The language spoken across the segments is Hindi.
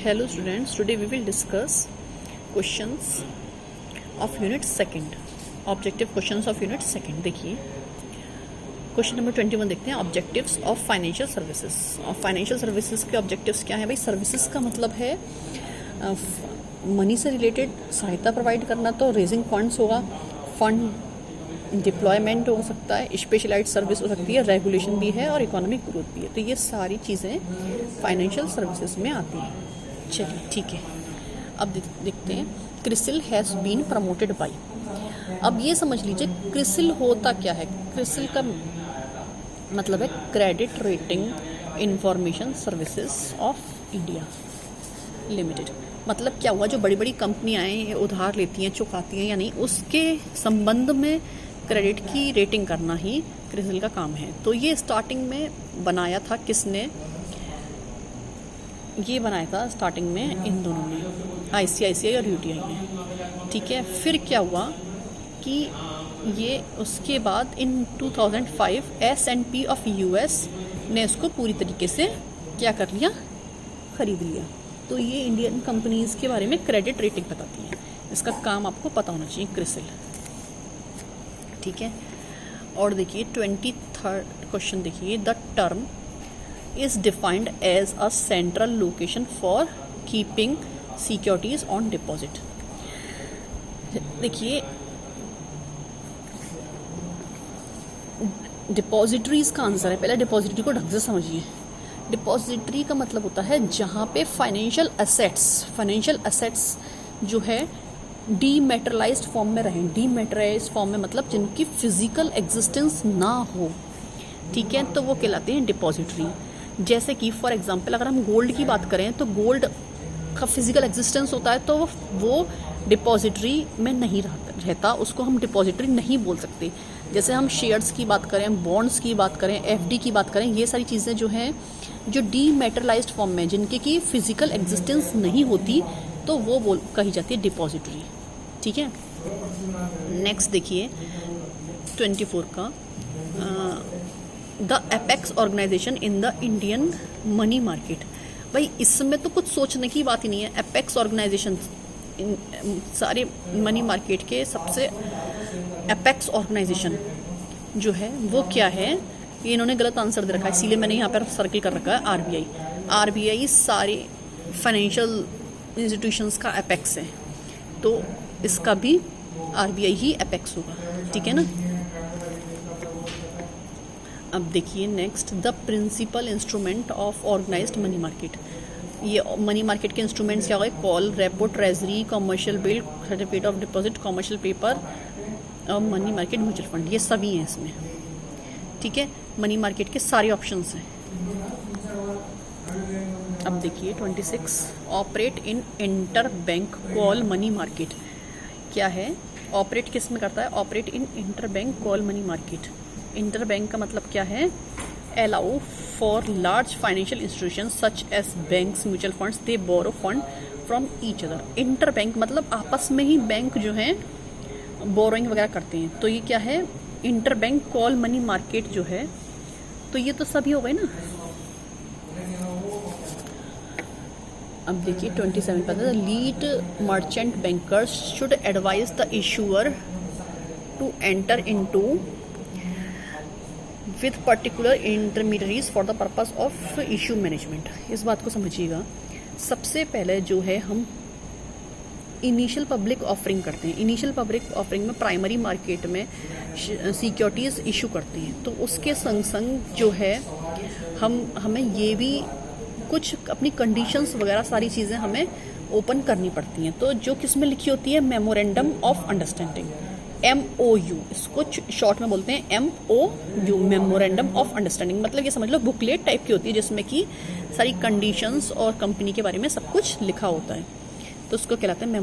Hello students, today we will discuss questions of unit second, objective questions of unit second. देखिए क्वेश्चन नंबर 21 देखते हैं, ऑब्जेक्टिव्स ऑफ फाइनेंशियल सर्विसेज. और फाइनेंशियल सर्विसेज के ऑब्जेक्टिव्स क्या है भाई? सर्विसेज का मतलब है मनी से रिलेटेड सहायता प्रोवाइड करना, तो रेजिंग फंड्स होगा, फंड डिप्लॉयमेंट हो सकता है, स्पेशलाइज्ड सर्विस हो सकती है, रेगुलेशन भी है और इकोनॉमिक ग्रोथ भी है. तो ये सारी चीज़ें फाइनेंशियल सर्विसेज में आती हैं. चलिए ठीक है, अब देखते हैं. CRISIL has been promoted by. अब ये समझ लीजिए क्रिसिल होता क्या है. क्रिसिल का मतलब है credit rating information services of India limited. मतलब क्या हुआ, जो बड़ी बड़ी कंपनियां हैं उधार लेती हैं, चुकाती हैं या नहीं, उसके संबंध में क्रेडिट की रेटिंग करना ही क्रिसिल का काम है. तो ये स्टार्टिंग में बनाया था किसने? ये बनाया था स्टार्टिंग में इन दोनों ने, ICICI और UTI ने. ठीक है, फिर क्या हुआ कि ये उसके बाद इन 2005 S&P ऑफ US ने इसको पूरी तरीके से क्या कर लिया, खरीद लिया. तो ये इंडियन कंपनीज के बारे में क्रेडिट रेटिंग बताती है. इसका काम आपको पता होना चाहिए, क्रिसिल. ठीक है, और देखिए 23rd क्वेश्चन देखिए. The term is defined as a central location for keeping securities on deposit. देखिए डिपॉजिटरीज का आंसर है. पहले डिपॉजिटरी को ढंग से समझिए. डिपॉजिटरी का मतलब होता है जहाँ पे फाइनेंशियल एसेट्स जो है डीमेटेरियलाइज्ड फॉर्म में रहें. डीमेटेरियलाइज्ड फॉर्म में मतलब जिनकी फिजिकल एग्जिस्टेंस ना हो. ठीक है, तो वो कहलाते हैं डिपॉजिटरी. जैसे कि फॉर एग्जांपल अगर हम गोल्ड की बात करें तो गोल्ड का फिजिकल एग्जिस्टेंस होता है, तो वो डिपॉजिटरी में नहीं रहता, उसको हम डिपॉजिटरी नहीं बोल सकते. जैसे हम शेयर्स की बात करें, बॉन्ड्स की बात करें, FD की बात करें, ये सारी चीज़ें जो हैं जो डीमेटेरियलाइज्ड फॉर्म में, जिनके की फिजिकल एग्जिस्टेंस नहीं होती, तो वो कही जाती है डिपॉजिटरी. ठीक है, नेक्स्ट देखिए 24 का. The apex organisation in the Indian money market. भाई इसमें तो कुछ सोचने की बात ही नहीं है. एपेक्स ऑर्गेनाइजेशन सारे मनी मार्केट के सबसे एपेक्स ऑर्गेनाइजेशन जो है वो क्या है? ये इन्होंने गलत आंसर दे रखा है, इसीलिए मैंने यहाँ पर सर्कल कर रखा है RBI सारे फाइनेंशियल इंस्टीट्यूशंस का एपेक्स है, तो इसका भी RBI ही एपेक्स होगा. ठीक है ना. अब देखिए next, the principal instrument of organised money market. ये मनी मार्केट के इंस्ट्रूमेंट्स क्या हो गए? Call, repo, treasury, commercial bill, certificate of deposit, commercial paper और मनी मार्केट म्यूचुअल फंड. ये सभी हैं इसमें. ठीक है, मनी मार्केट के सारे ऑप्शंस हैं. अब देखिए 26, operate in inter bank call money market. क्या है? ऑपरेट किस में करता है? Operate in inter bank call money market. Inter bank का मतलब क्या है? Allow for large financial institution such as banks, mutual funds, they borrow fund from each other. Inter bank मतलब आपस में ही बैंक जो है बोरोइंग वगैरह करते हैं. तो ये क्या है? Inter bank call money market जो है, तो ये तो सभी हो गए ना. अब देखिए 27 पर, lead merchant bankers should advise the issuer to enter into with particular intermediaries for the purpose of issue management. इस बात को समझिएगा. सबसे पहले जो है हम इनिशियल पब्लिक ऑफरिंग करते हैं. इनिशियल पब्लिक ऑफरिंग में प्राइमरी मार्केट में सिक्योरिटीज़ इशू करते हैं. तो उसके संग संग जो है हमें ये भी कुछ अपनी कंडीशंस वगैरह सारी चीज़ें हमें ओपन करनी पड़ती हैं. तो जो किस में लिखी होती है? Memorandum of understanding, MOU. इसको शॉर्ट में बोलते हैं MOU, मेमोरेंडम ऑफ अंडरस्टैंडिंग. मतलब ये समझ लो बुकलेट टाइप की होती है जिसमें कि सारी कंडीशंस और कंपनी के बारे में सब कुछ लिखा होता है. तो उसको कहलाते हैं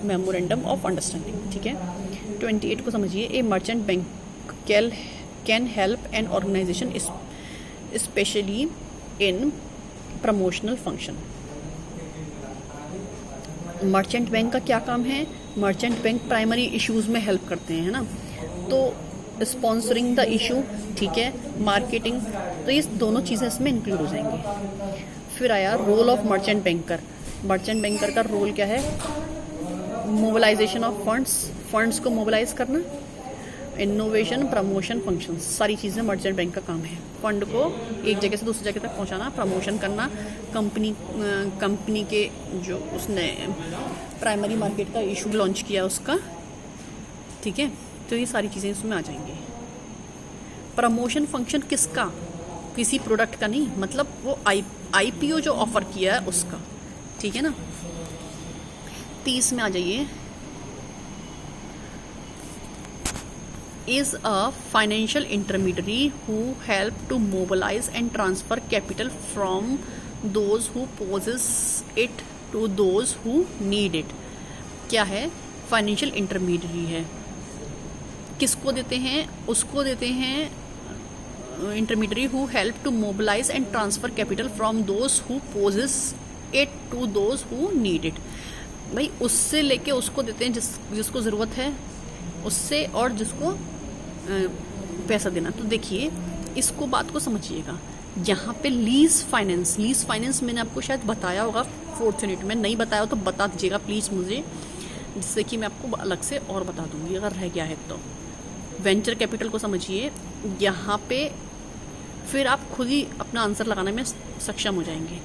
मेमोरेंडम ऑफ अंडरस्टैंडिंग. ठीक है, 28 को समझिए. A merchant bank can help an organisation specially in promotional function. Merchant bank का क्या काम है? मर्चेंट बैंक प्राइमरी इश्यूज में हेल्प करते हैं, है ना. तो स्पॉन्सरिंग द इशू, ठीक है, मार्केटिंग, तो ये दोनों चीज़ें इसमें इंक्लूड हो जाएंगी. फिर आया role of merchant banker. Merchant banker का रोल क्या है? मोबिलाइजेशन ऑफ फंड्स, फंड्स को मोबिलाइज करना, इनोवेशन, प्रमोशन, फंक्शन, सारी चीज़ें मर्चेंट बैंक का काम है। फंड को एक जगह से दूसरी जगह तक पहुंचाना, प्रमोशन करना, कंपनी के जो उसने प्राइमरी मार्केट का इशू लॉन्च किया उसका, ठीक है, तो ये सारी चीज़ें इसमें आ जाएंगी। प्रमोशन फंक्शन किसका? किसी प्रोडक्ट का नहीं, मतलब वो आईपीओ जो ऑफर किया है उसका, ठीक है ना। 30 में आ जाइए। Is a financial intermediary who help to mobilise and transfer capital from those who possess it to those who need it. क्या है? फाइनेंशियल इंटरमीडियरी है। किसको देते हैं? उसको देते हैं intermediary who help to mobilise and transfer capital from those who possess it to those who need it. भाई उससे लेके उसको देते हैं जिसको ज़रूरत है उससे, और जिसको पैसा देना। तो देखिए इसको बात को समझिएगा। यहाँ पे लीज फाइनेंस मैंने आपको शायद बताया होगा 4th यूनिट में, नहीं बताया हो तो बता दीजिएगा प्लीज़ मुझे, जिससे कि मैं आपको अलग से और बता दूंगी अगर रह गया है तो। वेंचर कैपिटल को समझिए, यहाँ पे फिर आप खुद ही अपना आंसर लगाने में सक्षम हो जाएंगे।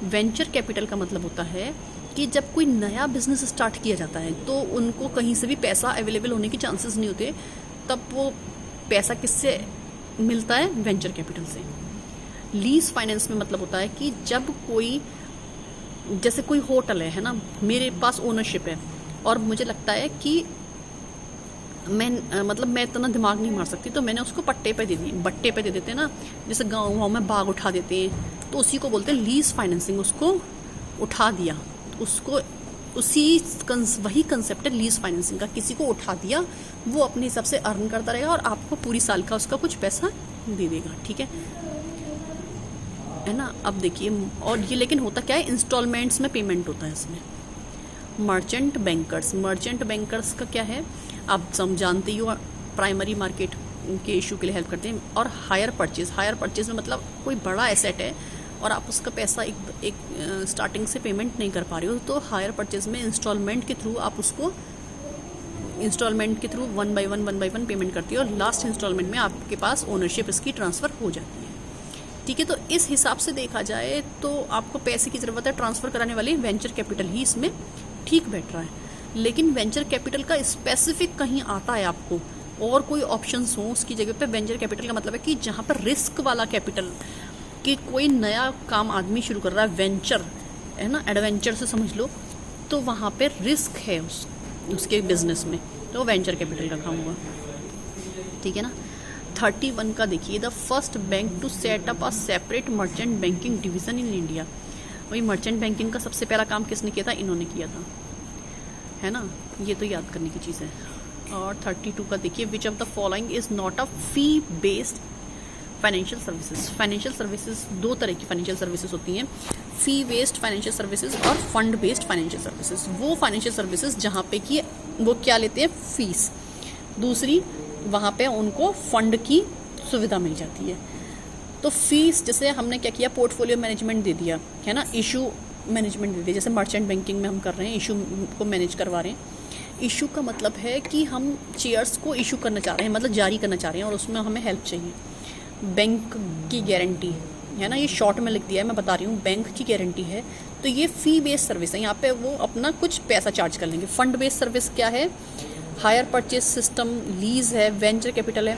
वेंचर कैपिटल का मतलब होता है कि जब कोई नया बिजनेस स्टार्ट किया जाता है तो उनको कहीं से भी पैसा अवेलेबल होने के चांसेस नहीं होते, तब वो पैसा किससे मिलता है? वेंचर कैपिटल से। लीज फाइनेंस में मतलब होता है कि जब कोई, जैसे कोई होटल है ना, मेरे पास ओनरशिप है और मुझे लगता है कि मैं इतना दिमाग नहीं मार सकती, तो मैंने उसको बट्टे पे दे देते हैं ना, जैसे गाँव में बाग उठा देते हैं, तो उसी को बोलते हैं लीज फाइनेंसिंग। उसको उठा दिया, उसको वही कंसेप्ट है लीज फाइनेंसिंग का। किसी को उठा दिया, वो अपने हिसाब से अर्न करता रहेगा और आपको पूरी साल का उसका कुछ पैसा दे देगा, ठीक है ना। अब देखिए, और ये लेकिन होता क्या है? इंस्टॉलमेंट्स में पेमेंट होता है इसमें। मर्चेंट बैंकर्स का क्या है? आप सब जानते ही हो, प्राइमरी मार्केट के इशू के लिए हेल्प करते हैं। और हायर परचेज में मतलब कोई बड़ा एसेट है और आप उसका पैसा एक स्टार्टिंग से पेमेंट नहीं कर पा रहे हो, तो हायर परचेज में इंस्टॉलमेंट के थ्रू आप उसको वन बाय वन पेमेंट करती है और लास्ट इंस्टॉलमेंट में आपके पास ओनरशिप इसकी ट्रांसफ़र हो जाती है, ठीक है। तो इस हिसाब से देखा जाए तो आपको पैसे की ज़रूरत है, ट्रांसफ़र कराने वाली वेंचर कैपिटल ही इसमें ठीक बैठ रहा है। लेकिन वेंचर कैपिटल का स्पेसिफिक कहीं आता है आपको और कोई ऑप्शंस हो उसकी जगह पे, वेंचर कैपिटल का मतलब है कि जहाँ पर रिस्क वाला कैपिटल, कि कोई नया काम आदमी शुरू कर रहा है, वेंचर है ना, एडवेंचर से समझ लो, तो वहाँ पे रिस्क है उसके बिजनेस में, तो वेंचर कैपिटल का काम हुआ, ठीक है ना। 31 का देखिए, the first bank to set up a separate merchant banking division in India. वही मर्चेंट बैंकिंग का सबसे पहला काम किसने किया था? इन्होंने किया था, है ना, ये तो याद करने की चीज़ है। और 32 का देखिए, विच of the following is not a fee based financial services. दो तरह की फाइनेंशियल सर्विसेज होती हैं, फी बेस्ड फाइनेंशियल सर्विसेज और फंड बेस्ड फाइनेंशियल सर्विसेज। वो फाइनेंशियल सर्विसेज जहाँ पे कि वो क्या लेते हैं? फीस। दूसरी, वहाँ पे उनको फंड की सुविधा मिल जाती है। तो फीस, जैसे हमने क्या किया, पोर्टफोलियो मैनेजमेंट दे दिया, है ना, इशू मैनेजमेंट दे दिया, जैसे मर्चेंट बैंकिंग में हम कर रहे हैं, इशू को मैनेज करवा रहे हैं। इशू का मतलब है कि हम शेयर्स को इशू करना चाह रहे हैं, मतलब जारी करना चाह रहे हैं, और उसमें हमें हेल्प चाहिए। बैंक की गारंटी है ना, ये शॉर्ट में लिख दिया है, मैं बता रही हूँ, बैंक की गारंटी है, तो ये फी बेस्ड सर्विस है। यहाँ पे वो अपना कुछ पैसा चार्ज कर लेंगे। फंड बेस्ड सर्विस क्या है? हायर परचेज सिस्टम, लीज है, वेंचर कैपिटल है,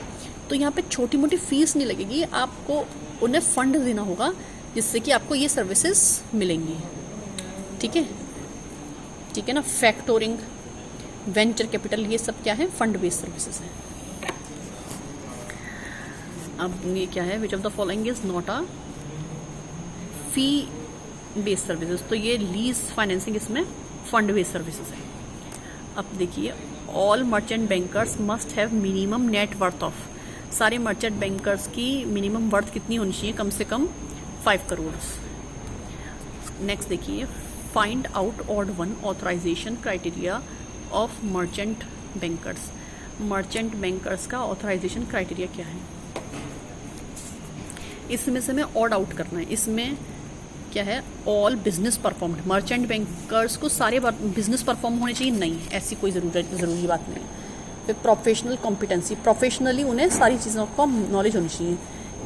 तो यहाँ पे छोटी मोटी फीस नहीं लगेगी, आपको उन्हें फंड देना होगा जिससे कि आपको ये सर्विसेज मिलेंगी, ठीक है ना। फैक्टोरिंग, वेंचर कैपिटल, ये सब क्या है? फंड बेस्ड सर्विसेज है। अब ये क्या है? Which of the following is not a fee based services, तो ये लीज फाइनेंसिंग इसमें फंड बेस्ड सर्विसेज है। अब देखिए, all merchant bankers must have minimum net worth of. सारे मर्चेंट बैंकर्स की मिनिमम वर्थ कितनी होनी चाहिए? कम से कम 5 करोड़। नेक्स्ट देखिए, find out odd one authorization criteria of merchant bankers. Merchant bankers का ऑथराइजेशन क्राइटेरिया क्या है? इसमें से हमें ऑड आउट करना है। इसमें क्या है, all business performed. Merchant bankers को सारे बिजनेस परफॉर्म होने चाहिए? नहीं, ऐसी कोई ज़रूरी बात नहीं है। फिर प्रोफेशनल कॉम्पिटेंसी, प्रोफेशनली उन्हें सारी चीज़ों का नॉलेज होनी चाहिए।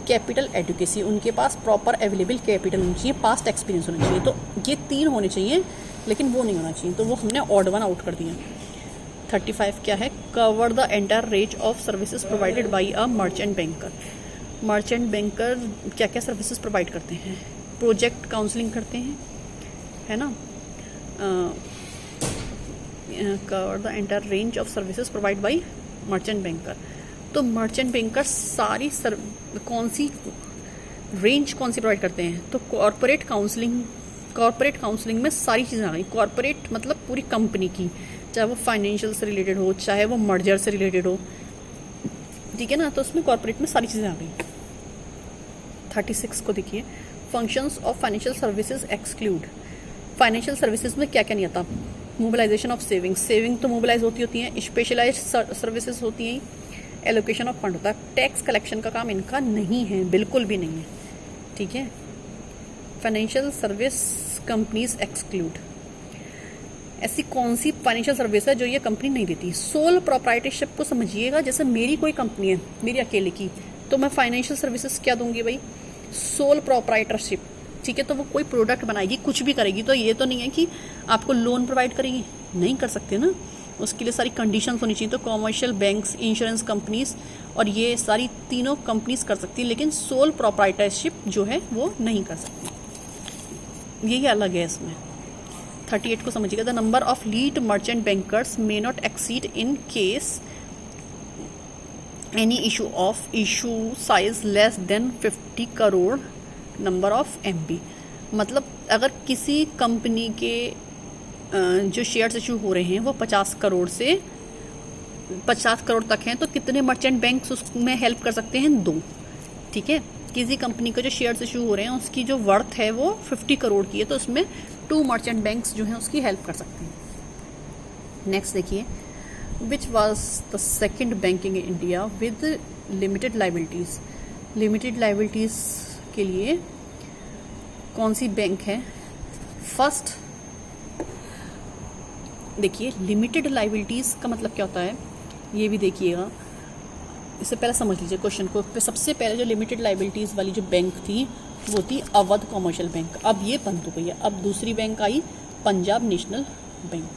कैपिटल एडुकेसी, उनके पास प्रॉपर अवेलेबल कैपिटल होनी चाहिए, पास्ट एक्सपीरियंस होना चाहिए। तो ये 3 होने चाहिए, लेकिन वो नहीं होना चाहिए, तो वो हमने ऑड 1 आउट कर दिया। 35 क्या है, cover the entire range of services provided by a merchant banker. Merchant banker क्या क्या सर्विसेज प्रोवाइड करते हैं? प्रोजेक्ट काउंसलिंग करते हैं, है ना, cover the entire range of services provide by merchant banker. तो मर्चेंट बैंकर सारी कौन सी रेंज कौन सी प्रोवाइड करते हैं? तो कॉर्पोरेट काउंसलिंग में सारी चीज़ें आ गई। कॉर्पोरेट मतलब पूरी कंपनी की, चाहे वो फाइनेंशियल से रिलेटेड हो, चाहे वो मर्जर से रिलेटेड हो, ठीक है ना, तो उसमें कॉर्पोरेट में सारी चीज़ें आ गई। 36 को देखिए, functions of financial services exclude. Financial services में क्या क्या नहीं आता? मोबिलाइजेशन ऑफ सेविंग तो मोबिलाइज होती हैं, स्पेशलाइज्ड सर्विसेज होती हैं, एलोकेशन ऑफ फंड होता है। टैक्स कलेक्शन का काम इनका नहीं है, बिल्कुल भी नहीं है, ठीक है। Financial service companies exclude. ऐसी कौन सी फाइनेंशियल सर्विस है जो ये कंपनी नहीं देती? सोल प्रोप्राइटरशिप को समझिएगा, जैसे मेरी कोई कंपनी है, मेरी अकेले की, तो मैं फाइनेंशियल सर्विसेज क्या दूंगी भाई? सोल प्रोप्राइटरशिप, ठीक है। तो वो कोई प्रोडक्ट बनाएगी, कुछ भी करेगी, तो ये तो नहीं है कि आपको लोन प्रोवाइड करेगी, नहीं कर सकते ना, उसके लिए सारी कंडीशंस होनी चाहिए। तो कॉमर्शियल बैंक्स, इंश्योरेंस कंपनीज और ये सारी तीनों कंपनीज कर सकती है, लेकिन सोल प्रोप्राइटरशिप जो है वो नहीं कर सकती, यही अलग है इसमें। 38 को समझिएगा, the number of lead merchant bankers may not exceed in case any issue size less than 50 crore number of MB। मतलब अगर किसी कंपनी के जो शेयर्स इशू हो रहे हैं वो 50 करोड़ से 50 करोड़ तक हैं, तो कितने मर्चेंट बैंक्स उसमें हेल्प कर सकते हैं? 2, ठीक है। किसी कंपनी के जो शेयर्स इशू हो रहे हैं उसकी जो वर्थ है वो 50 करोड़ की है, तो उसमें 2 मर्चेंट बैंक्स जो हैं उसकी हेल्प कर सकते हैं। नेक्स्ट देखिए, which was the second banking in India with limited liabilities. Limited liabilities के लिए कौन सी बैंक है? फर्स्ट देखिए, लिमिटेड लाइबिलिटीज़ का मतलब क्या होता है ये भी देखिएगा, इससे पहले समझ लीजिए क्वेश्चन को। सबसे पहले जो लिमिटेड लाइबिलिटीज़ वाली जो बैंक थी वो थी अवध कॉमर्शियल बैंक, अब ये बंद हो गई है। अब दूसरी बैंक आई पंजाब नेशनल बैंक।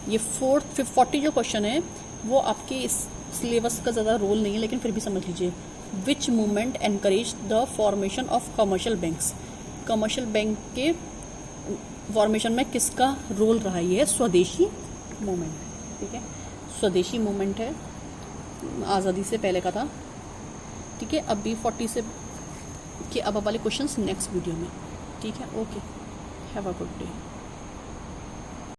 ये 40 जो क्वेश्चन है वो आपके इस सिलेबस का ज़्यादा रोल नहीं है, लेकिन फिर भी समझ लीजिए। विच movement encourage the formation of commercial banks. Commercial bank के फॉर्मेशन में किसका रोल रहा? ये है स्वदेशी मूवमेंट, ठीक है, स्वदेशी मूवमेंट है, आज़ादी से पहले का था, ठीक है। अब भी 40 से के अब वाले क्वेश्चंस नेक्स्ट वीडियो में, ठीक है। Okay, have a good day.